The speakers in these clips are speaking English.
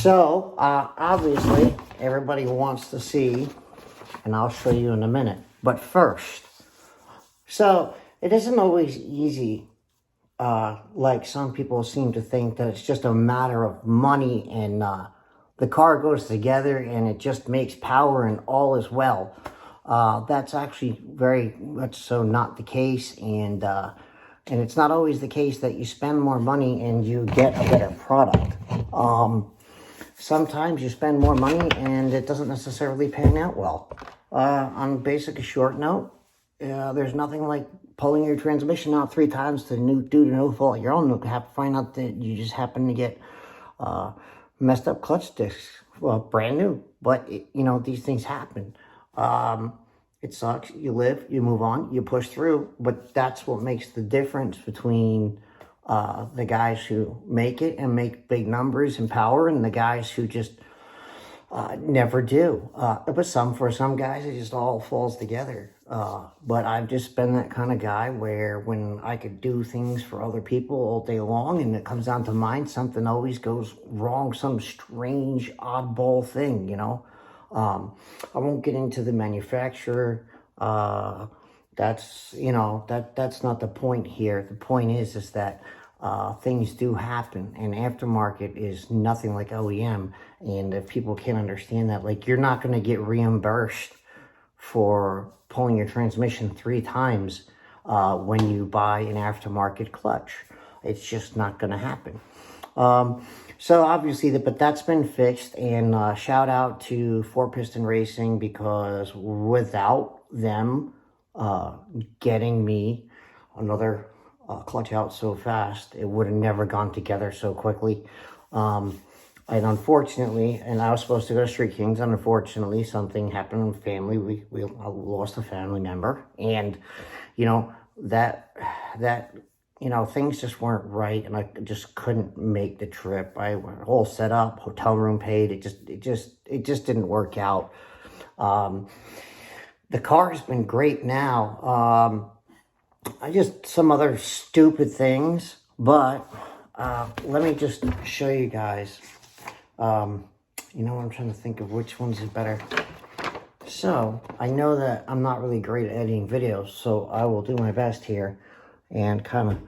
So, obviously, everybody wants to see, and I'll show you in a minute. But first, so it isn't always easy, like some people seem to think, that it's just a matter of money and the car goes together and it just makes power and all is well. That's actually very much so not the case, and it's not always the case that you spend more money and you get a better product. Sometimes you spend more money and it doesn't necessarily pan out well. On basic a short note, there's nothing like pulling your transmission out 3 times due to no fault of your own. You have to find out that you just happen to get messed up clutch discs. Well, brand new, but these things happen. It sucks. You live, you move on, you push through, but that's what makes the difference between the guys who make it and make big numbers and power and the guys who just never do. But for some guys, it just all falls together. But I've just been that kind of guy where when I could do things for other people all day long and it comes down to mine, something always goes wrong, some strange oddball thing, I won't get into the manufacturer. That's not the point here. The point is that things do happen, and aftermarket is nothing like OEM. And if people can't understand that, like, you're not going to get reimbursed for pulling your transmission 3 times when you buy an aftermarket clutch. It's just not going to happen. So obviously, but that's been fixed, and shout out to 4-Piston Racing, because without them getting me another clutch out so fast, it would have never gone together so quickly. And unfortunately, and I was supposed to go to Street Kings, and unfortunately something happened in the family. We lost a family member, and things just weren't right, and I just couldn't make the trip. I went all set up, hotel room paid. It just didn't work out. The car has been great now. Some other stupid things, but let me just show you guys. I'm trying to think of which ones is better. So I know that I'm not really great at editing videos, so I will do my best here and kind of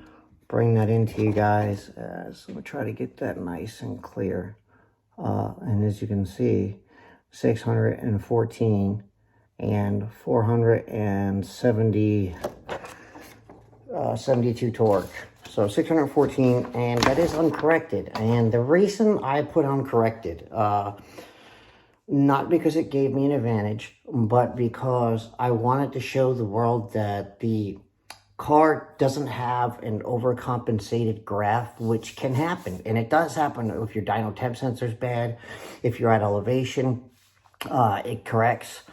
bring that into you guys. So we'll try to get that nice and clear. And as you can see, 614 and 472 torque. So 614, and that is uncorrected. And the reason I put uncorrected, not because it gave me an advantage, but because I wanted to show the world that the car doesn't have an overcompensated graph, which can happen. And it does happen if your dyno temp sensor is bad, if you're at elevation, it corrects.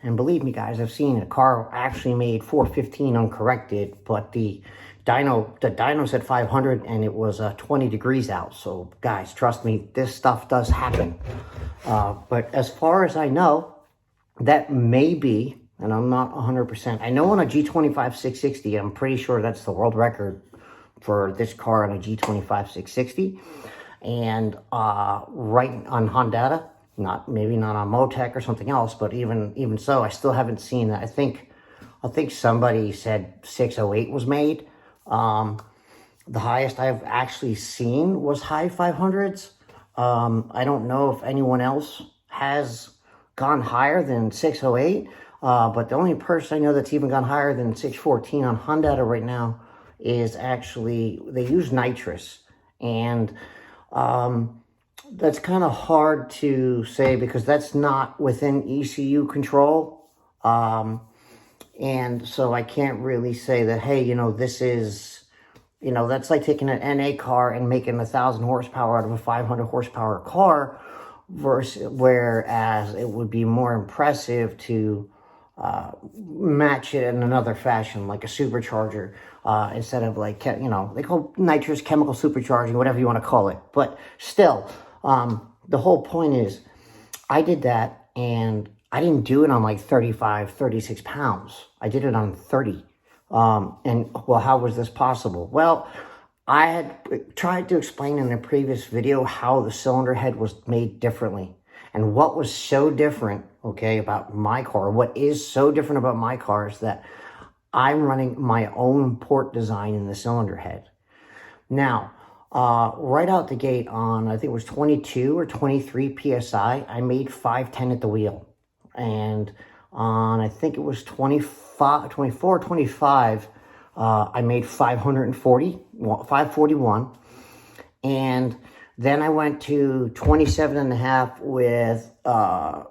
And believe me, guys, I've seen a car actually made 415 uncorrected, but the dyno said 500 and it was 20 degrees out. So guys, trust me, this stuff does happen. But as far as I know, that may be, and I'm not 100%. I know on a G25 660, I'm pretty sure that's the world record for this car on a G25 660. And right on Hondata, maybe not on Motec or something else, but even so, I still haven't seen that. I think somebody said 608 was made. The highest I've actually seen was high 500s. I don't know if anyone else has gone higher than 608, but the only person I know that's even gone higher than 614 on Hondata right now is actually, they use nitrous. And that's kind of hard to say because that's not within ECU control. And so I can't really say that, hey, this is, that's like taking an NA car and making 1,000 horsepower out of a 500 horsepower car, whereas it would be more impressive to match it in another fashion, like a supercharger, instead of like, they call nitrous chemical supercharging, whatever you want to call it. But still, the whole point is I did that, and I didn't do it on like 35, 36 pounds. I did it on 30. And well, how was this possible? Well, I had tried to explain in a previous video how the cylinder head was made differently and what was so different, okay, about my car. What is so different about my car is that I'm running my own port design in the cylinder head. Now, right out the gate on, I think it was 22 or 23 PSI, I made 510 at the wheel. And on, I think it was 25, 24, 25, I made 541. And then I went to 27 and a half with I'd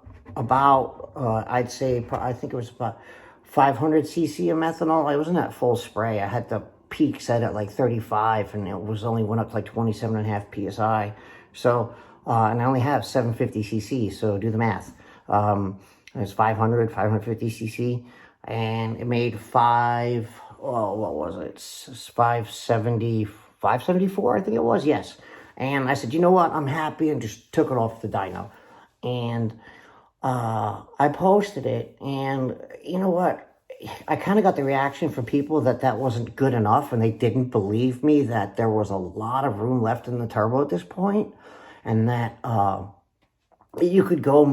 say, I think it was about 500 cc of methanol. I wasn't at full spray. I had the peak set at like 35, and it was only went up to like 27 and a half PSI. So, and I only have 750 cc, so do the math. It's 550 cc, and it made what was it? 574, I think it was, yes. And I said, you know what? I'm happy, and just took it off the dyno. And I posted it, and you know what? I kind of got the reaction from people that wasn't good enough, and they didn't believe me that there was a lot of room left in the turbo at this point, and that I could go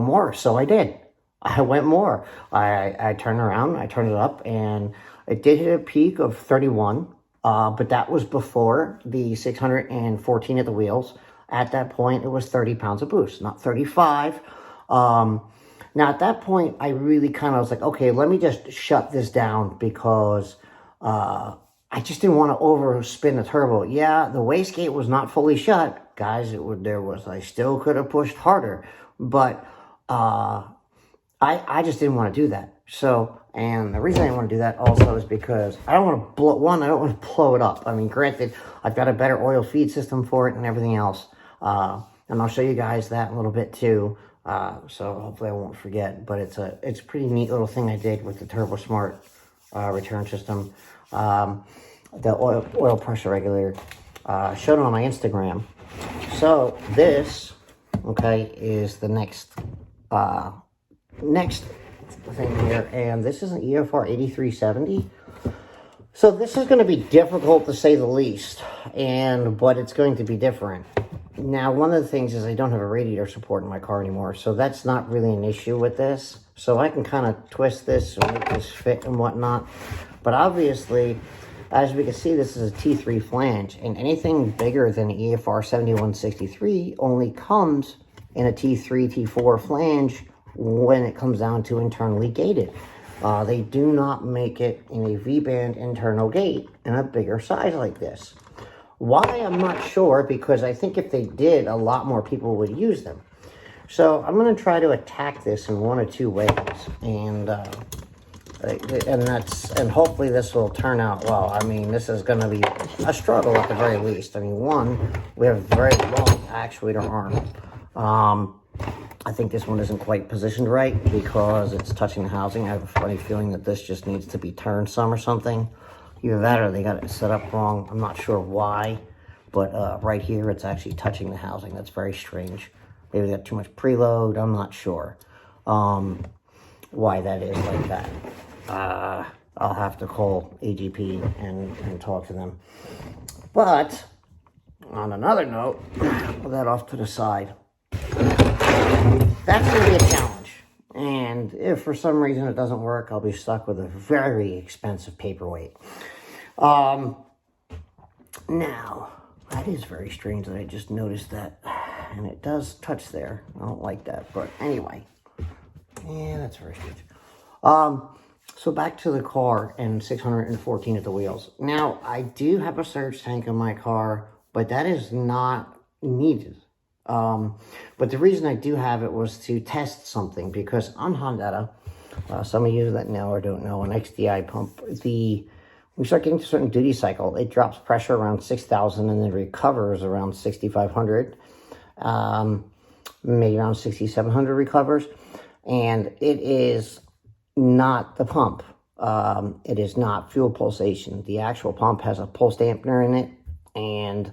more. So I did. I went more. I turned around, I turned it up, and it did hit a peak of 31, but that was before the 614 at the wheels. At that point, it was 30 pounds of boost, not 35. Now, at that point, I really kind of was like, okay, let me just shut this down because I just didn't want to overspin the turbo. Yeah, the wastegate was not fully shut, guys. I still could have pushed harder, but I just didn't want to do that. So, and the reason I want to do that also is because I don't want to I don't want to blow it up. I mean, granted, I've got a better oil feed system for it and everything else. And I'll show you guys that in a little bit too. So hopefully I won't forget, but it's a pretty neat little thing I did with the Turbo Smart return system. The oil pressure regulator, showed it on my Instagram. So this, okay, is the next thing here, and this is an EFR 8370. So this is going to be difficult to say the least, but it's going to be different. Now, one of the things is I don't have a radiator support in my car anymore, so that's not really an issue with this. So I can kind of twist this and make this fit and whatnot. But obviously, as we can see, this is a T3 flange, and anything bigger than EFR 7163 only comes in a T3, T4 flange when it comes down to internally gated. They do not make it in a V-band internal gate in a bigger size like this. Why, I'm not sure, because I think if they did, a lot more people would use them. So I'm going to try to attack this in one of two ways, and hopefully this will turn out well. I mean, this is going to be a struggle at the very least. I mean, one, we have a very long actuator arm. I think this one isn't quite positioned right because it's touching the housing. I have a funny feeling that this just needs to be turned some or something. Either that or they got it set up wrong. I'm not sure why, but right here it's actually touching the housing. That's very strange. Maybe they got too much preload. I'm not sure why that is like that. I'll have to call AGP and talk to them. But on another note, put that off to the side. That's going to be a challenge. And if for some reason it doesn't work, I'll be stuck with a very expensive paperweight. Now, that is very strange that I just noticed that. And it does touch there. I don't like that. But anyway. Yeah, that's very strange. So back to the car and 614 at the wheels. Now, I do have a surge tank in my car, but that is not needed. But the reason I do have it was to test something, because on Hondata, some of you that know or don't know, an XDI pump, we start getting to a certain duty cycle, it drops pressure around 6,000 and then recovers around 6,500, maybe around 6,700 recovers, and it is not the pump. It is not fuel pulsation. The actual pump has a pulse dampener in it, and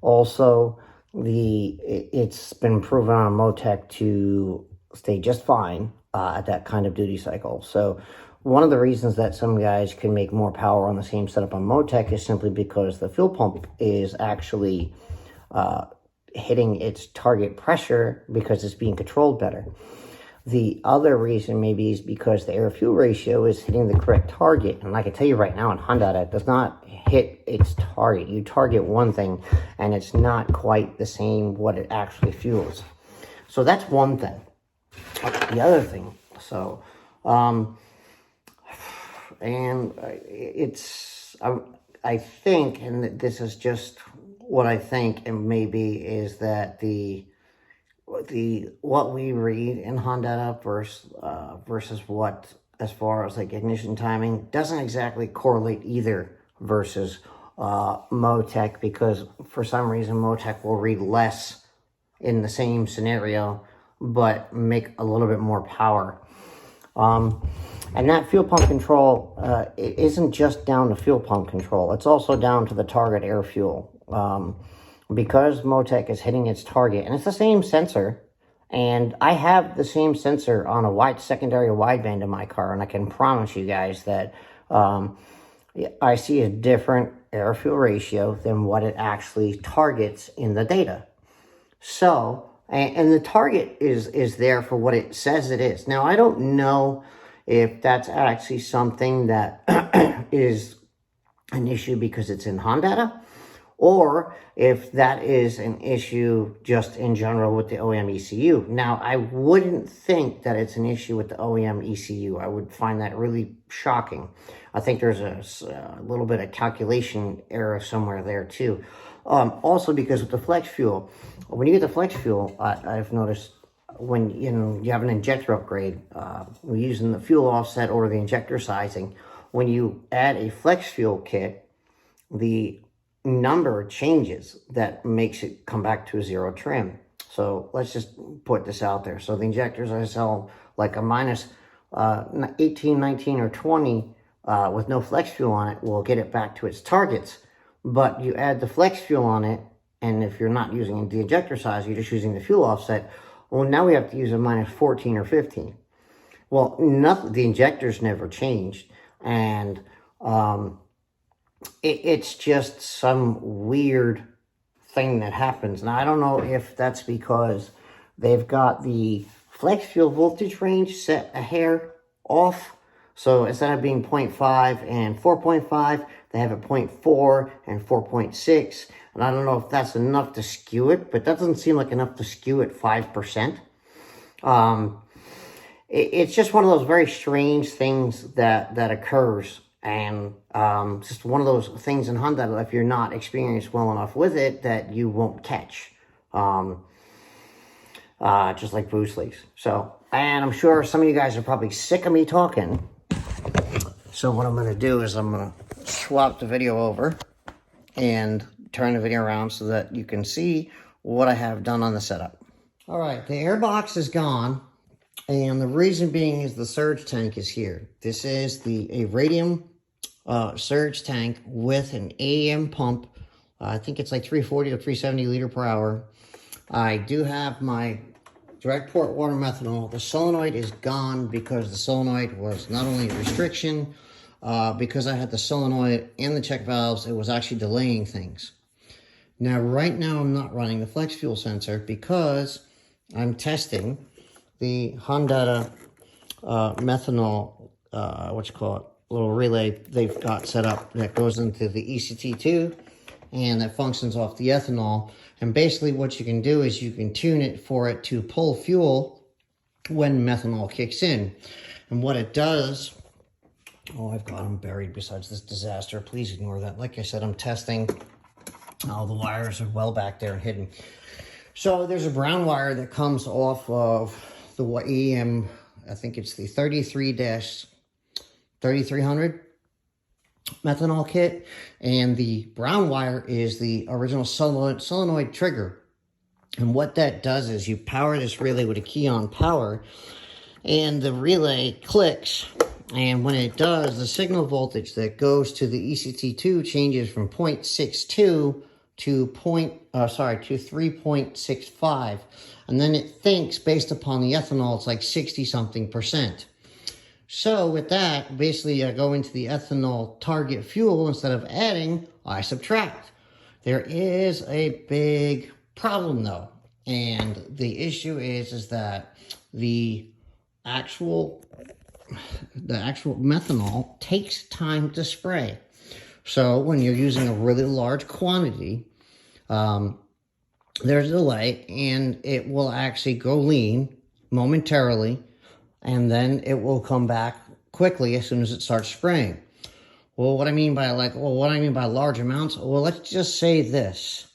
also it's been proven on Motec to stay just fine at that kind of duty cycle. So One of the reasons that some guys can make more power on the same setup on Motec is simply because the fuel pump is actually hitting its target pressure because it's being controlled better. The other reason maybe is because the air-fuel ratio is hitting the correct target. And I can tell you right now in Hondata, it does not hit its target. You target one thing, and it's not quite the same what it actually fuels. So that's one thing. The other thing, so, and it's, I think, and this is just what I think, and maybe is that what we read in Hondata versus what, as far as like ignition timing, doesn't exactly correlate either versus Motec, because for some reason Motec will read less in the same scenario but make a little bit more power. And that fuel pump control, it isn't just down to fuel pump control, it's also down to the target air fuel. Because Motec is hitting its target, and it's the same sensor, and I have the same sensor on a secondary wideband in my car, and I can promise you guys that I see a different air-fuel ratio than what it actually targets in the data. So, and the target is there for what it says it is. Now, I don't know if that's actually something that is an issue because it's in Hondata, or if that is an issue just in general with the OEM ECU. Now, I wouldn't think that it's an issue with the OEM ECU. I would find that really shocking. I think there's a little bit of calculation error somewhere there too. Also, because with the flex fuel, when you get the flex fuel, I've noticed when you have an injector upgrade, we're using the fuel offset or the injector sizing. When you add a flex fuel kit, the number changes that makes it come back to a zero trim. So let's just put this out there. So the injectors I sell like a minus 18, 19, or 20 with no flex fuel on it will get it back to its targets. But you add the flex fuel on it, and if you're not using the injector size, you're just using the fuel offset, well, now we have to use a minus 14 or 15. Well, nothing, the injectors never changed, and it's just some weird thing that happens. Now, I don't know if that's because they've got the flex fuel voltage range set a hair off. So instead of being 0.5 and 4.5, they have a 0.4 and 4.6. And I don't know if that's enough to skew it, but that doesn't seem like enough to skew it 5%. It's just one of those very strange things that occurs. And just one of those things in Honda, if you're not experienced well enough with it, that you won't catch. Just like boost leaks. So, and I'm sure some of you guys are probably sick of me talking. So what I'm going to do is I'm going to swap the video over and turn the video around so that you can see what I have done on the setup. All right, the air box is gone. And the reason being is the surge tank is here. This is a radium surge tank with an AEM pump. I think it's like 340 to 370 liter per hour. I do have my direct port water methanol. The solenoid is gone because the solenoid was not only a restriction, because I had the solenoid and the check valves, it was actually delaying things. Now, right now, I'm not running the flex fuel sensor because I'm testing the Hondata methanol, little relay they've got set up that goes into the ECT2 and that functions off the ethanol. And basically what you can do is you can tune it for it to pull fuel when methanol kicks in. And what it does, oh, I've got them buried besides this disaster. Please ignore that. Like I said, I'm testing. All the wires are well back there and hidden. So there's a brown wire that comes off of the EM, I think it's the 33-3300 methanol kit, and the brown wire is the original solenoid trigger. And what that does is you power this relay with a key on power, and the relay clicks, and when it does, the signal voltage that goes to the ECT2 changes from 0.62 to 3.65, and then it thinks based upon the ethanol it's like 60 something %. So with that, basically I go into the ethanol target fuel. Instead of adding, I subtract. There is a big problem though. And the issue is that the actual methanol takes time to spray. So when you're using a really large quantity, there's a delay, and it will actually go lean momentarily, and then it will come back quickly as soon as it starts spraying. Well, what I mean by large amounts, well, let's just say this.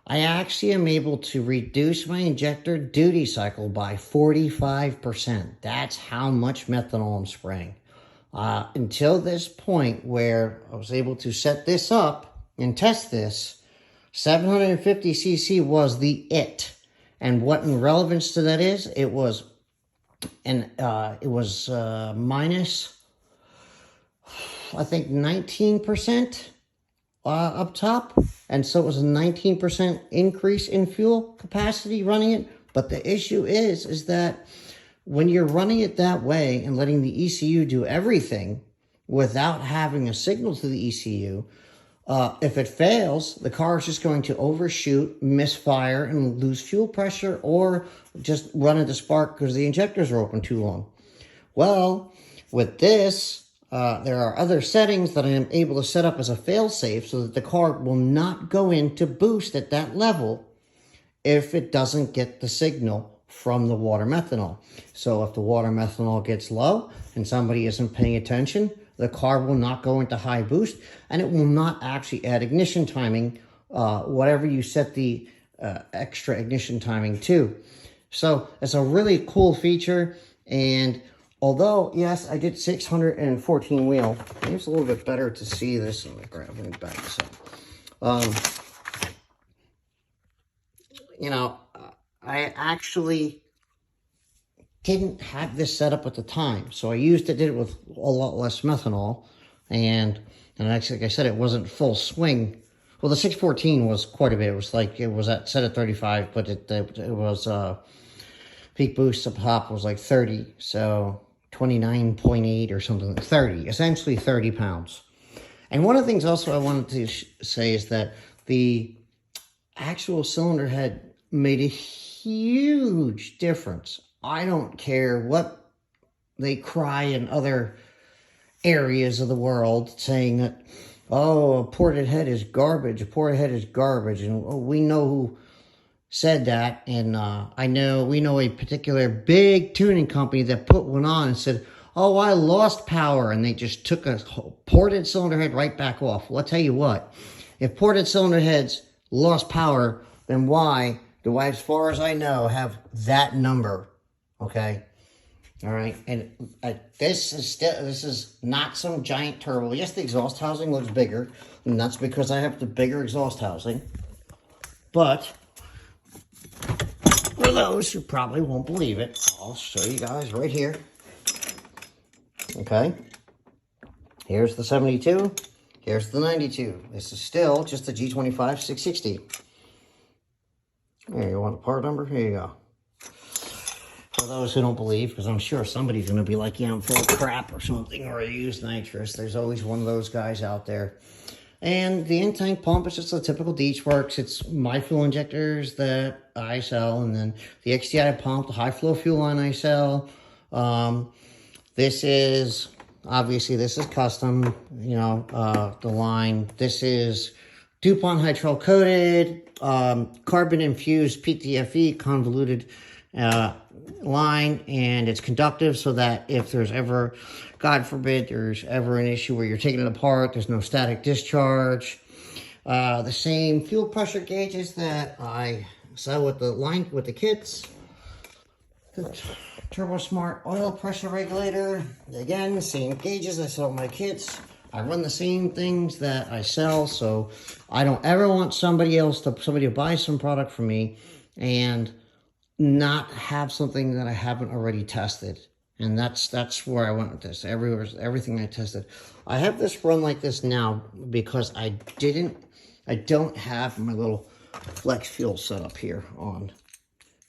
I actually am able to reduce my injector duty cycle by 45%. That's how much methanol I'm spraying. Until this point where I was able to set this up and test this, 750 cc was the it. And what in relevance to that is, it was minus, I think, 19% up top. And so it was a 19% increase in fuel capacity running it. But the issue is that when you're running it that way and letting the ECU do everything without having a signal to the ECU, if it fails, the car is just going to overshoot, misfire, and lose fuel pressure, or just run into spark because the injectors are open too long. Well, with this, there are other settings that I am able to set up as a fail-safe so that the car will not go into boost at that level if it doesn't get the signal from the water methanol. So if the water methanol gets low and somebody isn't paying attention, the car will not go into high boost, and it will not actually add ignition timing, whatever you set the extra ignition timing to. So it's a really cool feature. And although, yes, I did 614 wheel, it's a little bit better to see this. Let me back this up. You know, I actually didn't have this set up at the time, so I did it with a lot less methanol, and actually, like I said, it wasn't full swing. Well, the 614 was quite a bit. It was set at 35, but it was peak boost up top was like 30, so 29.8 or something, 30, essentially 30 pounds. And one of the things also I wanted to say is that the actual cylinder head made a huge difference. I don't care what they cry in other areas of the world saying that, oh, a ported head is garbage, and we know who said that. And we know a particular big tuning company that put one on and said, oh, I lost power, and they just took a ported cylinder head right back off. Well, I'll tell you what, if ported cylinder heads lost power, then why do I, as far as I know, have that number? Okay, all right, and this is not some giant turbo. Yes, the exhaust housing looks bigger, and that's because I have the bigger exhaust housing. But for those who probably won't believe it, I'll show you guys right here. Okay, here's the 72, here's the 92. This is still just the G25 660. Here, you want the part number? Here you go. For those who don't believe, because I'm sure somebody's going to be like, yeah, I'm full of crap or something, or I use nitrous. There's always one of those guys out there. And the in-tank pump is just a typical Dietz Works. It's my fuel injectors that I sell, and then the XTI pump, the high-flow fuel line I sell. This is custom, the line. This is DuPont Hytrel coated, carbon-infused PTFE convoluted line, and it's conductive so that if there's ever, God forbid, there's ever an issue where you're taking it apart, there's no static discharge. The same fuel pressure gauges that I sell with the kits. The Turbo Smart oil pressure regulator. Again, same gauges I sell with my kits. I run the same things that I sell, so I don't ever want somebody to buy some product from me and not have something that I haven't already tested. And that's where I went with this. Everything I tested. I have this run like this now because I don't have my little flex fuel set up here on.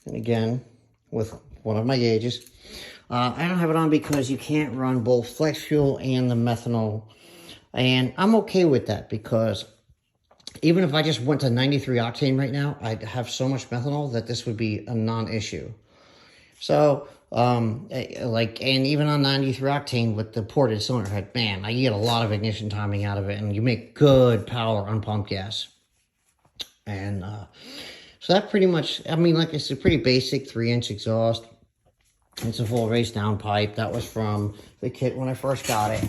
And again, with one of my gauges. I don't have it on because you can't run both flex fuel and the methanol. And I'm okay with that because even if I just went to 93 octane right now, I'd have so much methanol that this would be a non-issue. So, and even on 93 octane with the ported cylinder head, man, you get a lot of ignition timing out of it, and you make good power on pumped gas. And so that pretty much, I mean, like I said, pretty basic 3-inch exhaust. It's a full race down pipe. That was from the kit when I first got it.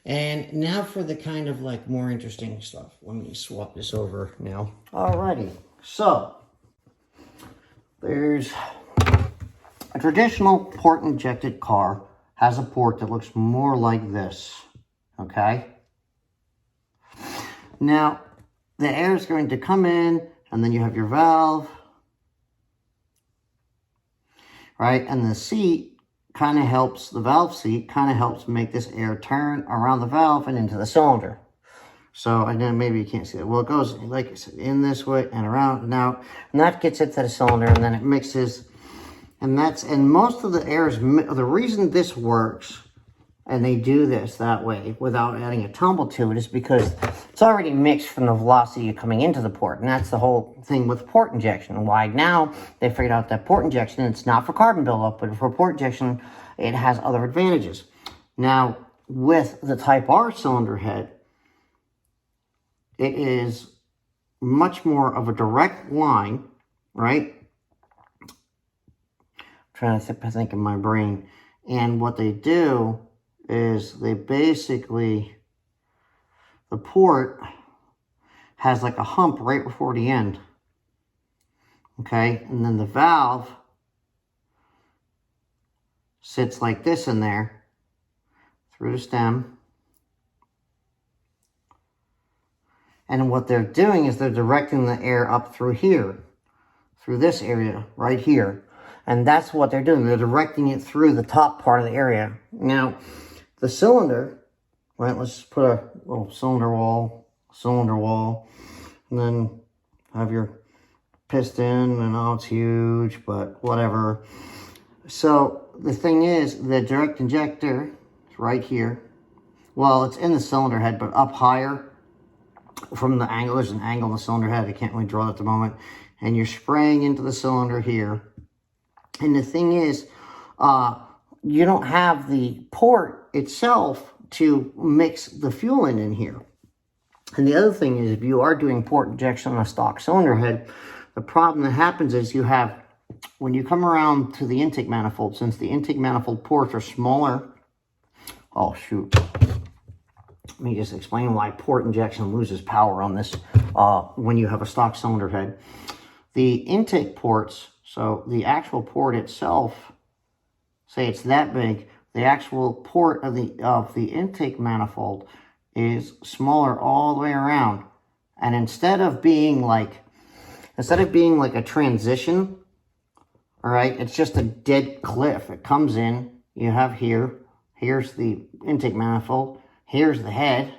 And now for the kind of like more interesting stuff. Let me swap this over now. Alrighty, so there's a traditional port injected car has a port that looks more like this, okay? Now, the air is going to come in, and then you have your valve, right? And the seat kind of helps, the valve seat kind of helps make this air turn around the valve and into the cylinder. So, and then maybe you can't see it. Well, it goes, like I said, in this way and around and out, and that gets it to the cylinder, and then it mixes. And most of the air is, the reason this works, and they do this that way without adding a tumble to it, is because it's already mixed from the velocity coming into the port. And that's the whole thing with port injection. And why now they figured out that port injection, it's not for carbon buildup, but for port injection, it has other advantages. Now, with the Type R cylinder head, it is much more of a direct line, right? Trying to think in my brain. And what they do is they basically, the port has like a hump right before the end. Okay, and then the valve sits like this in there through the stem. And what they're doing is they're directing the air up through here, through this area right here. And that's what they're doing. They're directing it through the top part of the area. Now, the cylinder, right, let's put a little cylinder wall, and then have your piston, and oh, it's huge, but whatever. So the thing is, the direct injector is right here. Well, it's in the cylinder head, but up higher from the angle. There's an angle in the cylinder head. I can't really draw it at the moment. And you're spraying into the cylinder here. And the thing is, you don't have the port itself to mix the fuel in here. And the other thing is, if you are doing port injection on a stock cylinder head, the problem that happens is you have, when you come around to the intake manifold, since the intake manifold ports are smaller, oh shoot, let me just explain why port injection loses power on this when you have a stock cylinder head. The intake ports, so the actual port itself, say it's that big, the actual port of the intake manifold is smaller all the way around. And instead of being like a transition, all right, it's just a dead cliff. It comes in, you have here's the intake manifold, here's the head,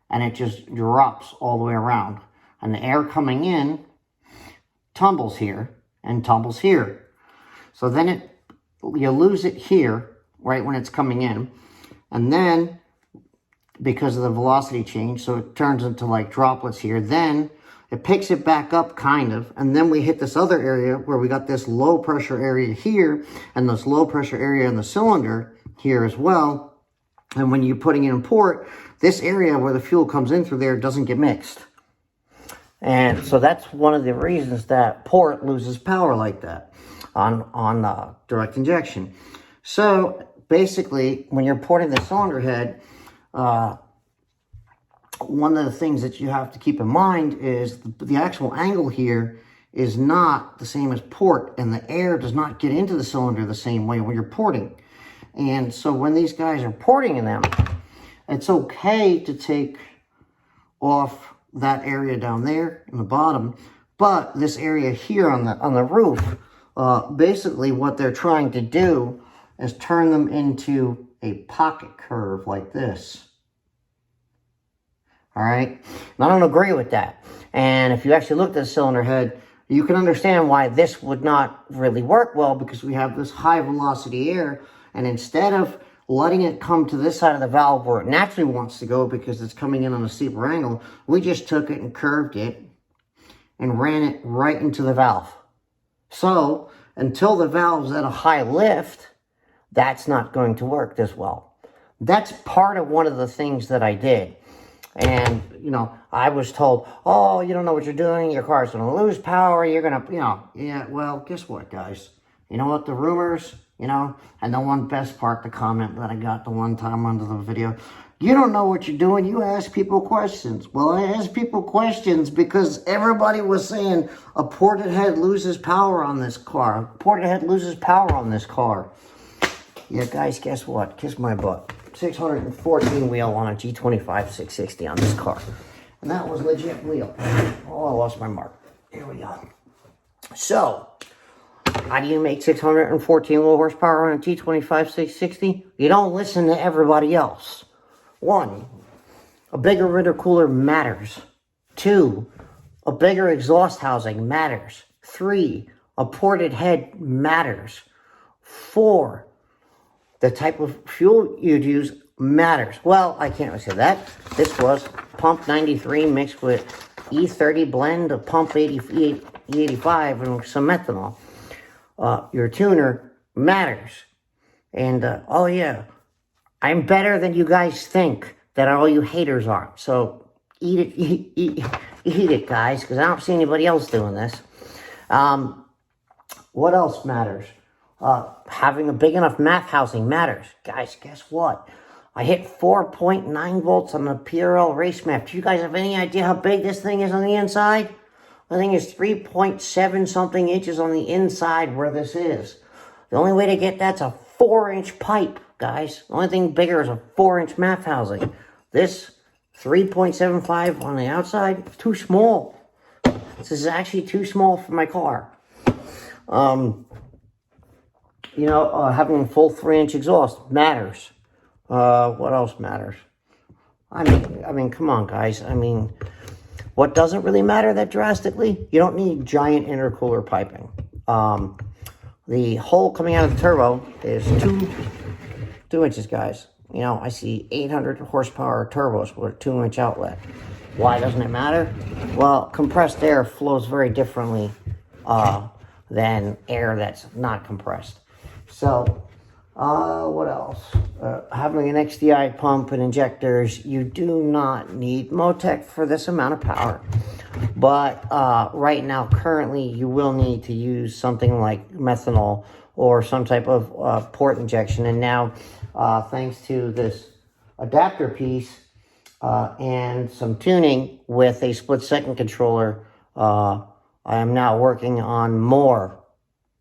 and it just drops all the way around. And the air coming in tumbles here and tumbles here. So then you lose it here, right, when it's coming in. And then, because of the velocity change, so it turns into like droplets here. Then it picks it back up, kind of. And then we hit this other area where we got this low pressure area here and this low pressure area in the cylinder here as well. And when you're putting it in port, this area where the fuel comes in through there doesn't get mixed. And so that's one of the reasons that port loses power like that on direct injection. So basically, when you're porting the cylinder head, one of the things that you have to keep in mind is the actual angle here is not the same as port, and the air does not get into the cylinder the same way when you're porting. And so when these guys are porting in them, it's okay to take off that area down there in the bottom, but this area here on the roof, basically what they're trying to do is turn them into a pocket curve like this. All right, and I don't agree with that. And if you actually look at the cylinder head, You can understand why this would not really work well, because we have this high velocity air, and instead of letting it come to this side of the valve where it naturally wants to go because it's coming in on a steeper angle, we just took it and curved it and ran it right into the valve. So until the valve's at a high lift, that's not going to work this well. That's part of one of the things that I did. And, you know, I was told, oh, you don't know what you're doing. Your car's going to lose power. You're going to, you know, yeah, well, guess what, guys? You know what, the rumors, you know, and the one best part, the comment that I got the one time under the video, you don't know what you're doing. You ask people questions. Well, I asked people questions because everybody was saying a ported head loses power on this car. A ported head loses power on this car. Yeah, guys, guess what? Kiss my butt. 614 wheel on a G25 660 on this car. And that was legit wheel. Oh, I lost my mark. Here we go. So, how do you make 614 wheel horsepower on a G25 660? You don't listen to everybody else. 1, a bigger intercooler matters. 2, a bigger exhaust housing matters. 3, a ported head matters. 4, the type of fuel you'd use matters. Well, I can't really say that. This was pump 93 mixed with E30 blend of pump 85 and some methanol. Your tuner matters. And, oh yeah, I'm better than you guys think that all you haters are. So eat it, eat it, guys, because I don't see anybody else doing this. What else matters? Having a big enough math housing matters. Guys, guess what? I hit 4.9 volts on the PRL race map. Do you guys have any idea how big this thing is on the inside? I think it's 3.7 something inches on the inside where this is. The only way to get that's a 4-inch pipe, guys. The only thing bigger is a 4-inch math housing. This 3.75 on the outside is too small. This is actually too small for my car. You know, having a full 3-inch exhaust matters. What else matters? I mean, come on, guys. I mean, what doesn't really matter that drastically? You don't need giant intercooler piping. The hole coming out of the turbo is 2 inches, guys. You know, I see 800 horsepower turbos with a 2-inch outlet. Why doesn't it matter? Well, compressed air flows very differently than air that's not compressed. So, what else? Having an XDI pump and injectors, you do not need Motec for this amount of power. But right now, currently, you will need to use something like methanol or some type of port injection. And now, thanks to this adapter piece and some tuning with a split-second controller, I am now working on more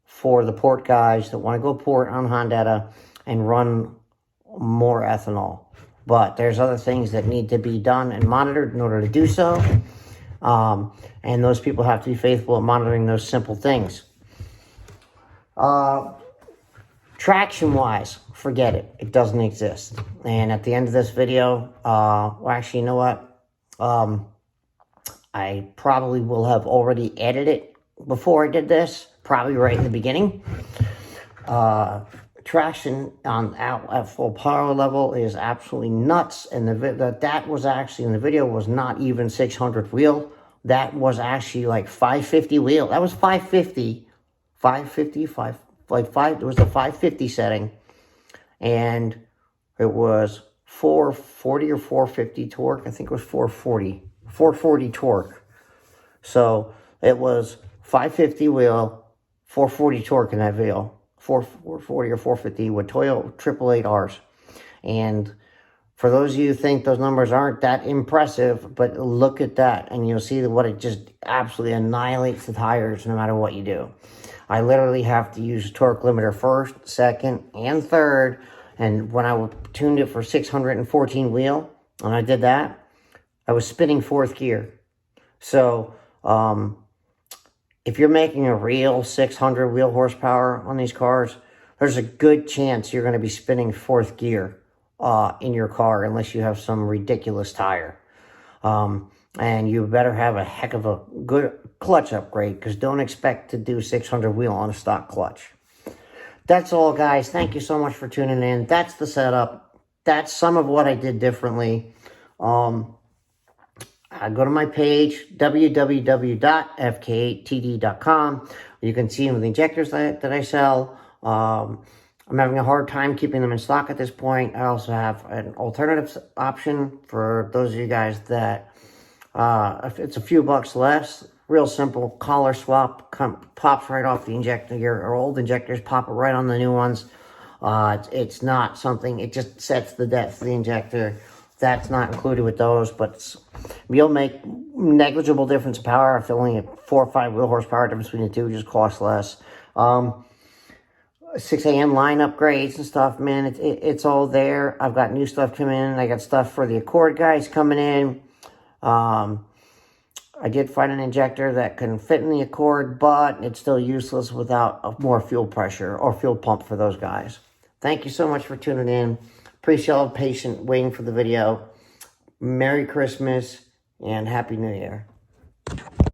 for the port guys that want to go port on Hondata and run more ethanol. But there's other things that need to be done and monitored in order to do so. And those people have to be faithful at monitoring those simple things. Traction-wise, forget it. It doesn't exist. And at the end of this video, well, actually, you know what? I probably will have already edited it before I did this. Probably right in the beginning. Traction on at full power level is absolutely nuts, and that was actually in the video was not even 600 wheel. That was actually like 550 wheel. That was 550, it was the 550 setting, and it was 440 or 450 torque. I think it was 440 torque. So it was 550 wheel. 440 torque in that video, 440 or 450 with Toyota 888Rs. And for those of you who think those numbers aren't that impressive, but look at that and you'll see what it just absolutely annihilates the tires no matter what you do. I literally have to use torque limiter first, second, and third. And when I tuned it for 614 wheel, and I did that, I was spinning 4th gear. So, if you're making a real 600 wheel horsepower on these cars, there's a good chance you're going to be spinning 4th gear in your car unless you have some ridiculous tire. And you better have a heck of a good clutch upgrade, because don't expect to do 600 wheel on a stock clutch. That's all, guys. Thank you so much for tuning in. That's the setup. That's some of what I did differently. I go to my page, www.fk8td.com. You can see the injectors that I sell. I'm having a hard time keeping them in stock at this point. I also have an alternative option for those of you guys that, if it's a few bucks less, real simple collar swap, pops right off the injector. Your old injectors pop it right on the new ones. It's not something, it just sets the depth of the injector. That's not included with those, but you'll make negligible difference in power. If only a 4 or 5 wheel horsepower difference between the two, just costs less. 6 a.m. line upgrades and stuff, man, it's all there. I've got new stuff coming in. I got stuff for the Accord guys coming in. I did find an injector that can fit in the Accord, but it's still useless without more fuel pressure or fuel pump for those guys. Thank you so much for tuning in. Appreciate all the patient waiting for the video. Merry Christmas and Happy New Year.